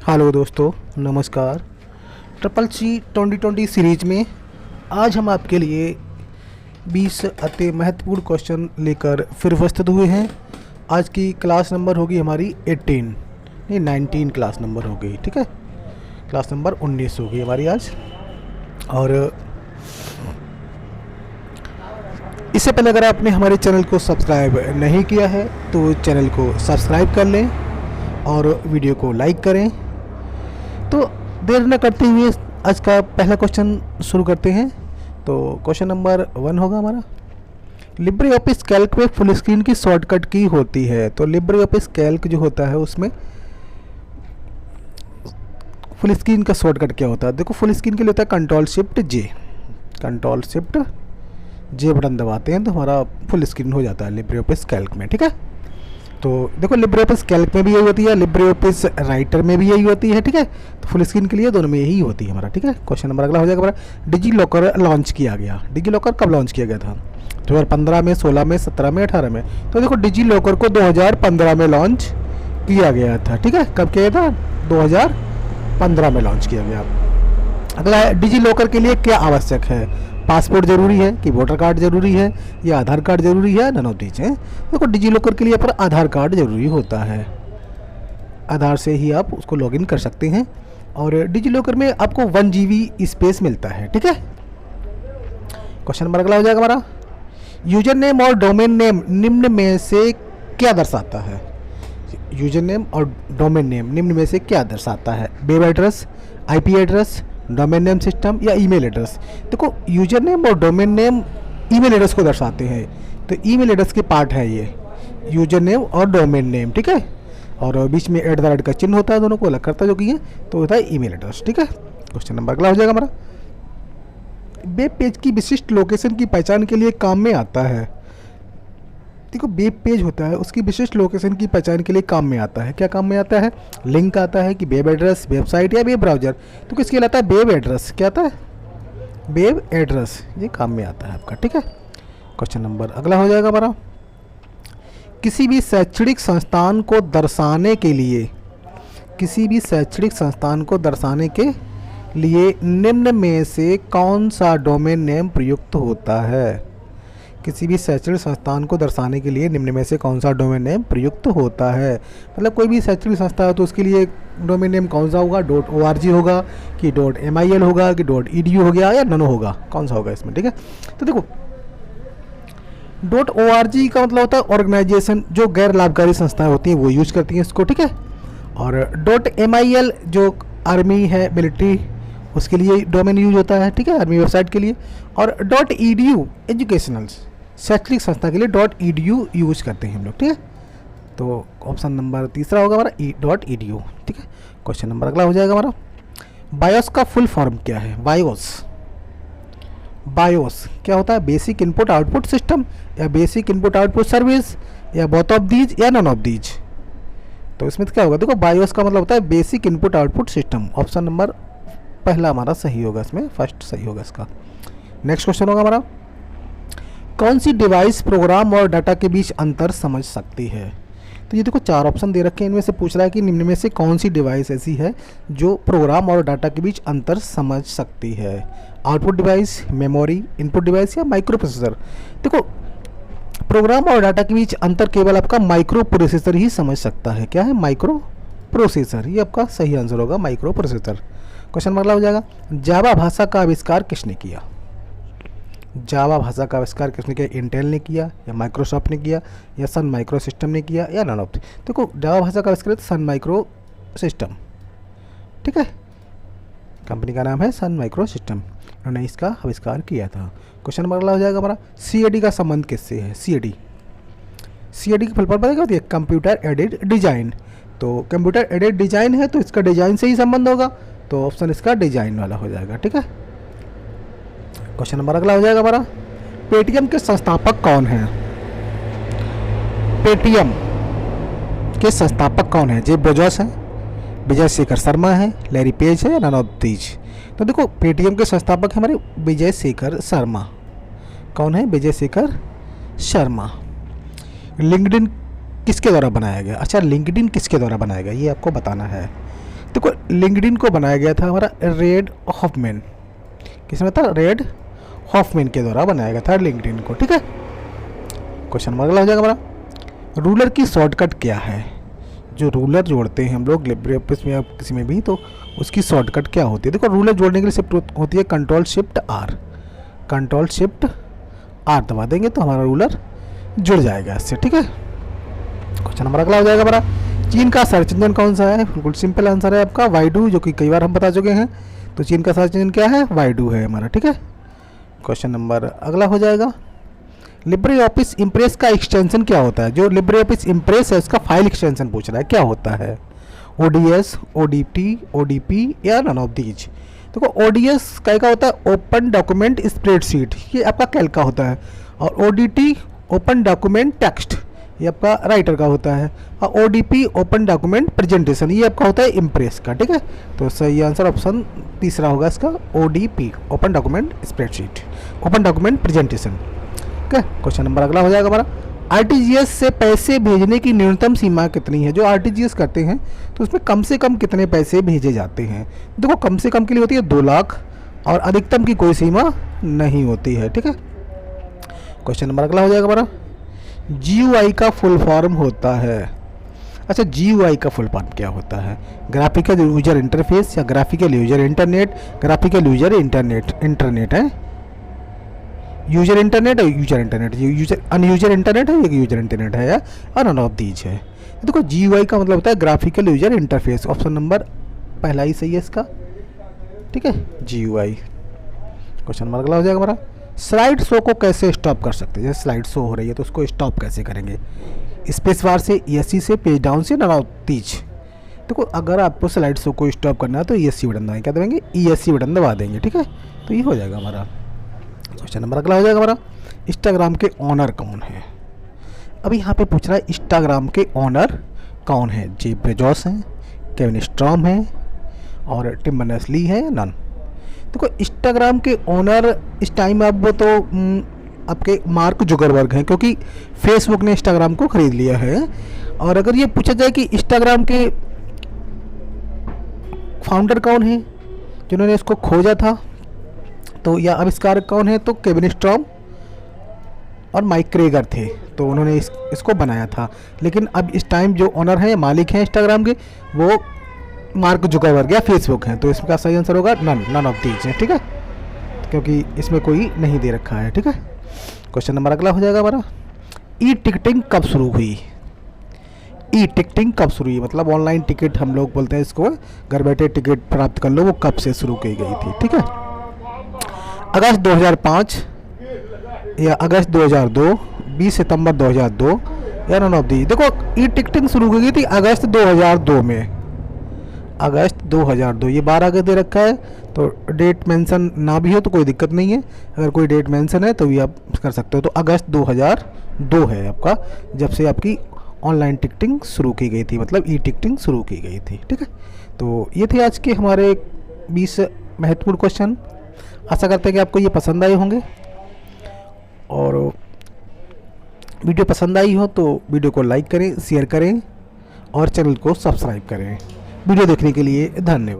Hello दोस्तों, नमस्कार। Triple C 2020 series में आज हम आपके लिए 20 अति महत्वपूर्ण क्वेश्चन लेकर फिर उपस्थित हुए हैं। आज की क्लास नंबर होगी हमारी 18 नहीं 19 क्लास नंबर हो गई। ठीक है, क्लास नंबर 19 होगी हमारी आज। और इससे पहले अगर आपने हमारे चैनल को सब्सक्राइब नहीं किया है तो चैनल को सब्सक्राइब कर लें और वीडियो को लाइक करें। तो देर न करते हुए आज का पहला क्वेश्चन शुरू करते हैं। तो क्वेश्चन नंबर 1 होगा हमारा, लिब्रे ऑफिस कैल्क में फुल स्क्रीन की शॉर्टकट की होती है। तो लिब्रे ऑफिस कैल्क जो होता है उसमें फुल स्क्रीन का शॉर्टकट क्या होता है? देखो, फुल स्क्रीन के लिए होता है कंट्रोल शिफ्ट जे बटन दबाते हैं तो हमारा फुल स्क्रीन हो जाता है लिब्रे ऑफिस कैल्क में। ठीक है, तो देखो लिब्रे ऑफिस कैल्क में भी यही होती है, लिब्रे ऑफिस राइटर में भी यही होती है। ठीक है, तो फुल स्क्रीन के लिए दोनों में यही होती है हमारा। ठीक है, क्वेश्चन नंबर अगला हो जाएगा हमारा, डिजी लॉकर लॉन्च किया गया। डिजी लॉकर कब लॉन्च किया गया था? 2015 में, 16 में, 17 में, 18 में। तो देखो डिजी लॉकर को 2015 में लॉन्च किया गया था। ठीक है, कब किया था? 2015 में लॉन्च किया गया। अगला है, डिजी लॉकर के लिए क्या आवश्यक है? पासपोर्ट जरूरी है कि वोटर कार्ड जरूरी है या आधार कार्ड जरूरी है? नन ऑफ दीज है। देखो डिजी लॉकर के लिए पर आधार कार्ड जरूरी होता है, आधार से ही आप उसको लॉगिन कर सकते हैं। और डिजी लॉकर में आपको 1 GB स्पेस मिलता है। ठीक है, क्वेश्चन नंबर अगला हो जाएगा हमारा, यूजर नेम और डोमेन नेम निम्न में से क्या दर्शाता है? यूजर नेम और डोमेन नेम निम्न में से क्या दर्शाता है? Web address, IP address, domain name system या ईमेल एड्रेस? देखो यूजर नेम और डोमेन नेम ईमेल एड्रेस को दर्शाते हैं, तो ईमेल एड्रेस के पार्ट है ये यूजर नेम और डोमेन नेम। ठीक है, और बीच में @ का चिन्ह होता है, दोनों को अलग करता है जो कि है, तो होता है ईमेल एड्रेस। ठीक है, क्वेश्चन नंबर अगला हो जाएगा हमारा, वेब पेज की विशिष्ट लोकेशन की पहचान के लिए काम में आता है। देखो वेब पेज होता है, उसकी विशिष्ट लोकेशन की पहचान के लिए काम में आता है। क्या काम में आता है? लिंक आता है कि वेब एड्रेस, वेबसाइट या वेब ब्राउजर? तो किसके लिए आता है? Web address. क्या आता है? वेब एड्रेस, ये काम में आता है आपका। ठीक है, क्वेश्चन नंबर अगला हो जाएगा हमारा, किसी भी शैक्षणिक संस्थान को दर्शाने के लिए निम्न में से कौन सा डोमेन नेम प्रयुक्त होता है? किसी भी शैक्षणिक संस्थान को दर्शाने के लिए निम्न में से कौन सा डोमेन नेम प्रयुक्त होता है? मतलब कोई भी शैक्षणिक संस्था है तो उसके लिए डोमेन नेम कौन सा होगा? .org होगा कि .mil होगा कि .edu हो गया या ननो होगा? कौन सा होगा इसमें? ठीक है, तो देखो .org का मतलब होता है ऑर्गेनाइजेशन, जो गैर लाभकारी संस्थाएं होती हैं वो यूज करती हैं इसको। ठीक है, और .mil जो आर्मी है, मिलिट्री, उसके लिए डोमेन यूज होता है। ठीक है, आर्मी वेबसाइट के लिए। और .edu एजुकेशनल, शैक्षणिक संस्था के लिए .edu यूज करते हैं हम लोग। ठीक है, तो ऑप्शन नंबर तीसरा होगा हमारा .edu। ठीक है, क्वेश्चन नंबर अगला हो जाएगा हमारा, बायोस का फुल फॉर्म क्या है? बायोस क्या होता है? बेसिक इनपुट आउटपुट सिस्टम या बेसिक इनपुट आउटपुट सर्विस या बोथ ऑफ दीज या नन ऑफ दीज? तो इसमें क्या होगा? देखो बायोस का मतलब होता है basic input output system. Option number पहला हमारा सही होगा, इसमें फर्स्ट सही होगा इसका। नेक्स्ट क्वेश्चन होगा हमारा, कौन सी डिवाइस प्रोग्राम और डाटा के बीच अंतर समझ सकती है? तो ये देखो 4 ऑप्शन दे रखे हैं, इनमें से पूछ रहा है कि निम्न में से कौन सी डिवाइस ऐसी है जो प्रोग्राम और डाटा के बीच अंतर समझ सकती है? Output device, memory, input device या माइक्रो प्रोसेसर? देखो प्रोग्राम और डाटा के बीच अंतर केवल आपका माइक्रो प्रोसेसर ही समझ सकता है। क्या है? माइक्रो प्रोसेसर, ये आपका सही आंसर होगा, माइक्रो प्रोसेसर। क्वेश्चन अगला हो जाएगा, जावा भाषा का आविष्कार किसने किया? जावा भाषा का आविष्कार किसने किया? इंटेल ने किया या माइक्रोसॉफ्ट ने किया या सन माइक्रो सिस्टम ने किया या नन ऑफ? देखो जावा भाषा का आविष्कार सन माइक्रो सिस्टम। ठीक है, कंपनी का नाम है सन माइक्रो सिस्टम, उन्होंने इसका आविष्कार किया था। क्वेश्चन नंबर अगला हो जाएगा हमारा, CAD का संबंध किससे है? CAD की फुल फॉर्म पता क्या होती है? Computer aided design. तो कंप्यूटर एडेड डिजाइन है तो इसका डिजाइन से ही संबंध होगा, तो ऑप्शन इसका डिजाइन वाला हो जाएगा। ठीक है, क्वेश्चन नंबर अगला हो जाएगा हमारा, पेटीएम के संस्थापक कौन हैं? पेटीएम के संस्थापक कौन है? जेफ बेजोस है, विजय शेखर शर्मा है, लैरी पेज है या नन ऑफ दीज? तो देखो पेटीएम के संस्थापक हमारे विजय शेखर शर्मा। कौन है? विजय शेखर शर्मा। लिंक्डइन किसके द्वारा बनाया गया? अच्छा, लिंक्डइन किसके द्वारा बनाया गया ये आपको बताना है। देखो लिंक्डइन को बनाया गया था हमारा रेड हॉफमैन, किसने था? रेड हॉफमैन के द्वारा बनाया गया था लिंक्डइन को, ठीक है। क्वेश्चन नंबर अगला हो जाएगा हमारा, रूलर की शॉर्टकट क्या है? जो रूलर जोड़ते हैं हम लोग लिब्रे ऑफिस में या किसी में भी, तो उसकी शॉर्टकट क्या होती है? देखो रूलर जोड़ने के लिए शिफ्ट होती है control shift R, control shift R दबा देंगे तो हमारा रूलर जुड़ जाएगा इससे, ठीक है। क्वेश्चन नंबर अगला हो जाएगा हमारा, चीन का सर्च इंजन कौन सा है? बिल्कुल सिंपल आंसर है आपका वाइडू, जो कि कई बार हम बता चुके हैं। तो चीन का सर्च इंजन क्या है? वाइडू है हमारा, ठीक है। क्वेश्चन नंबर अगला हो जाएगा, लिब्रे ऑफिस इम्प्रेस का एक्सटेंशन क्या होता है? जो लिब्रे ऑफिस इम्प्रेस है उसका फाइल एक्सटेंशन पूछ रहा है, क्या होता है? ODS, ODT, ODP या नन ऑफ दीज? देखो ODS का होता है ओपन डॉक्यूमेंट स्प्रेडशीट, ये आपका कैल्क का होता है, और ODT ओपन डॉक्यूमेंट टेक्स्ट, ये आपका राइटर का होता है, और ODP ओपन डॉक्यूमेंट प्रेजेंटेशन, ये आपका होता है इम्प्रेस का, ठीक है। तो सही आंसर ऑप्शन तीसरा होगा इसका, ODP open document spreadsheet, open document presentation, ठीक है। क्वेश्चन नंबर अगला हो जाएगा हमारा, RTGS से पैसे भेजने की न्यूनतम सीमा कितनी है? जो RTGS करते हैं तो उसमें कम से कम कितने पैसे भेजे जाते हैं? देखो कम से कम के लिए होती है 2 लाख और अधिकतम की कोई सीमा नहीं होती है, ठीक है। क्वेश्चन नंबर अगला हो जाएगा हमारा, GUI का फुल फॉर्म होता है। अच्छा GUI का फुल फॉर्म क्या होता है? ग्राफिकल यूजर इंटरफेस या graphical user internet? Graphical user internet है, यूजर इंटरनेट और यूजर इंटरनेट, यूजर अनयूजर इंटरनेट है, एक यूजर इंटरनेट है या नन ऑफ दीज है। देखो GUI का मतलब होता है graphical user interface, option number पहला ही सही है इसका, ठीक है GUI। क्वेश्चन नंबर अगला हो जाएगा हमारा, स्लाइड शो को कैसे स्टॉप कर सकते हैं? जैसे स्लाइड शो हो रही है तो उसको स्टॉप कैसे करेंगे? स्पेस बार से, ESC से, पेज डाउन से, नन ऑफ दीज? देखो अगर आपको स्लाइड शो को स्टॉप करना है तो ESC बटन दबाएंगे, क्या दबाएंगे? ESC बटन दबा देंगे, ठीक है। तो ये हो जाएगा हमारा। क्वेश्चन नंबर अगला हो जाएगा हमारा, इंस्टाग्राम के ओनर कौन है? अभी यहाँ पे पूछ रहा है इंस्टाग्राम के ओनर कौन है? जेफ बेजोस हैं, केविन स्ट्रॉम है और टिम बर्नर्स-ली है, नन? देखो इंस्टाग्राम के ओनर इस टाइम अब वो तो आपके मार्क जुकरबर्ग हैं, क्योंकि फेसबुक ने इंस्टाग्राम को खरीद लिया है। और अगर ये पूछा जाए कि इंस्टाग्राम के फाउंडर कौन है जिन्होंने इसको खोजा था, तो या आविष्कारक कौन है? तो केविन स्ट्रॉम और माइक क्रेगर थे, तो उन्होंने इसको बनाया था। लेकिन अब इस टाइम जो ओनर हैं, मालिक हैं इंस्टाग्राम के, वो मार्क जुकरबर्ग या फेसबुक हैं। तो इसका सही आंसर होगा नन ऑफ दीज हैं, ठीक है, क्योंकि इसमें कोई नहीं दे रखा है, ठीक है। क्वेश्चन नंबर अगला हो जाएगा हमारा, ई टिकटिंग कब शुरू हुई? ई टिकटिंग कब शुरू हुई? मतलब ऑनलाइन टिकट हम लोग बोलते हैं इसको, घर बैठे टिकट प्राप्त कर लो, वो कब से शुरू की गई थी, ठीक है। अगस्त 2005 या अगस्त 2002, 20 सितंबर 2002 या नन ऑफ दी? देखो ई टिकटिंग शुरू की गई थी अगस्त 2002 में, अगस्त 2002, ये 12 अगस्त दे रखा है, तो डेट मेंशन ना भी हो तो कोई दिक्कत नहीं है, अगर कोई डेट मेंशन है तो भी आप कर सकते हो। तो अगस्त 2002 है आपका, जब से आपकी ऑनलाइन टिकटिंग शुरू की गई थी, मतलब ई टिकटिंग शुरू की गई थी, ठीक है। तो ये थे आज के हमारे 20 महत्वपूर्ण क्वेश्चन। आशा करते हैं कि आपको ये पसंद आए होंगे, और वीडियो पसंद आई हो तो वीडियो को लाइक करें, शेयर करें और चैनल को सब्सक्राइब करें। वीडियो देखने के लिए धन्यवाद।